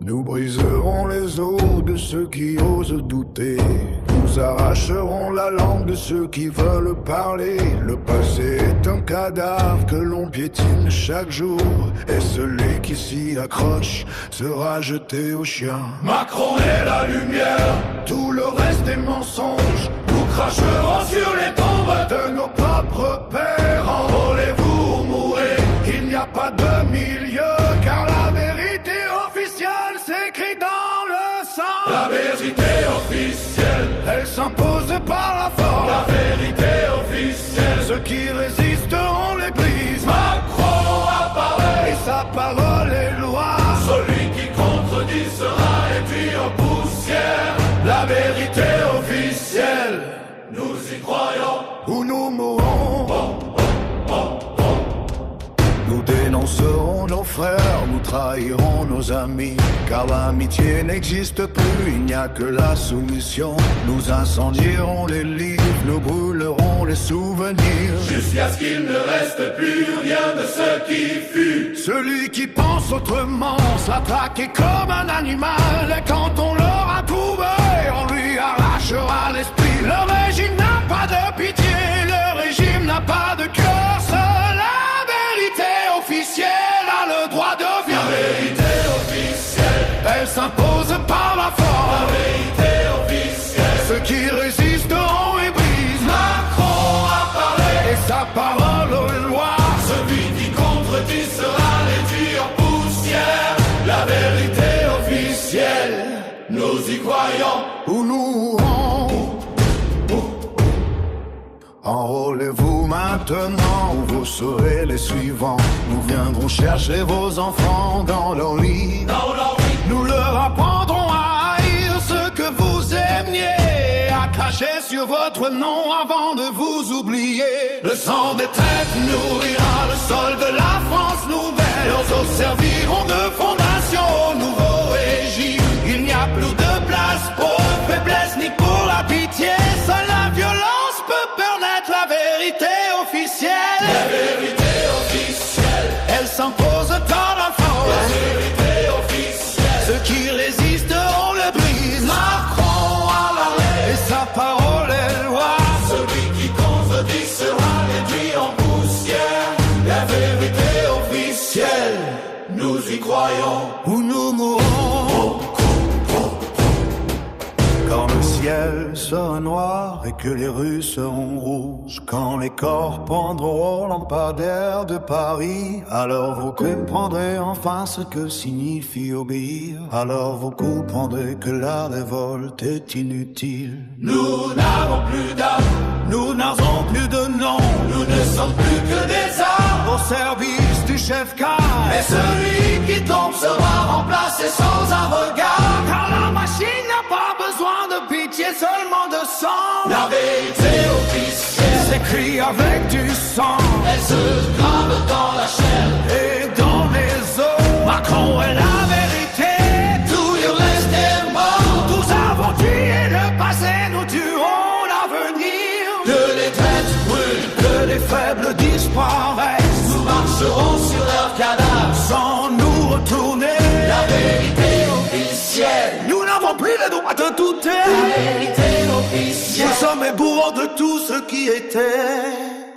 Nous briserons les os de ceux qui osent douter. Nous arracherons la langue de ceux qui veulent parler. Le passé est un cadavre que l'on piétine chaque jour. Et celui qui s'y accroche sera jeté au chien. Macron est la lumière, tout le reste est mensonge. nous cracherons sur les tombes De nos propres pères, enrôlez-vous ou mourrez. il n'y a pas de milieu, car la vérité officielle s'écrit dans le sang. La vérité officielle, Elle s'impose par la force. la vérité officielle. Ceux qui résistent, on les brise. Macron apparaît, Et sa parole est loi. celui qui contredit sera réduit en poussière. La vérité officielle, nous y croyons. Où nous mourrons. Nous dénoncerons nos frères, nous trahirons nos amis. Car l'amitié n'existe plus, il n'y a que la soumission. Nous incendierons les livres, nous brûlerons les souvenirs. Jusqu'à ce qu'il ne reste plus rien de ce qui fut. Celui qui pense autrement s'attaquer comme un animal. Et quand on l'aura trouvé, on lui arrachera l'esprit. Le régime n'a pas de pitié, le régime n'a pas de cœur. Seule la vérité officielle a le droit de La vivre. vérité officielle, Elle s'impose par la la force. vérité officielle. Ceux qui résistent, on les brise. Macron apparaît, Et sa parole aux lois. celui qui contredit sera réduit en poussière. La vérité officielle, nous y croyons. Où nous mourrons. Enrôlez-vous maintenant ou vous serez les suivants. Nous viendrons chercher vos enfants dans leur lit. Dans leur vie, Nous leur apprendrons à haïr ce que vous aimiez, à cracher sur votre nom avant de vous oublier. Le sang des traîtres nourrira le sol de la France nouvelle. Leurs os serviront de fondation au nouveau régime. Il n'y a plus de place pour faiblesse ni pour la pitié. Seule la violence peut permettre la vérité officielle. la vérité officielle, Elle s'impose dans la la force. vérité officielle. Ceux qui résistent, on le brise. Macron apparaît, Et sa parole est loi. celui qui contredit sera réduit en poussière. La vérité officielle, nous y croyons. Où nous mourrons. Quand le ciel sera noir et que les rues seront rouges, quand les corps pendront aux lampadaires de Paris, alors vous comprendrez enfin ce que signifie obéir. Alors vous comprendrez que la révolte est inutile. Nous n'avons plus d'âme, Nous n'avons plus de nom nous ne sommes plus que des armes. au service du chef K. Et celui qui tombe sera remplacé sans un regard. Car la machine n'a pas besoin de pitié, seulement de sang. La vérité officielle, S'écrit avec du sang elle se grave dans la chair. et dans les os. Macron est la vérité. Tout le reste est mort. Nous avons tué le passé, nous tuons l'avenir. Que les traîtres brûlent, Que les faibles disparaissent nous marcherons sur leurs cadavres. sans nous retourner. La vérité officielle, Nous n'avons plus le droit de la douter. vérité officielle. Nous sommes les bourreaux de tout ce qui était.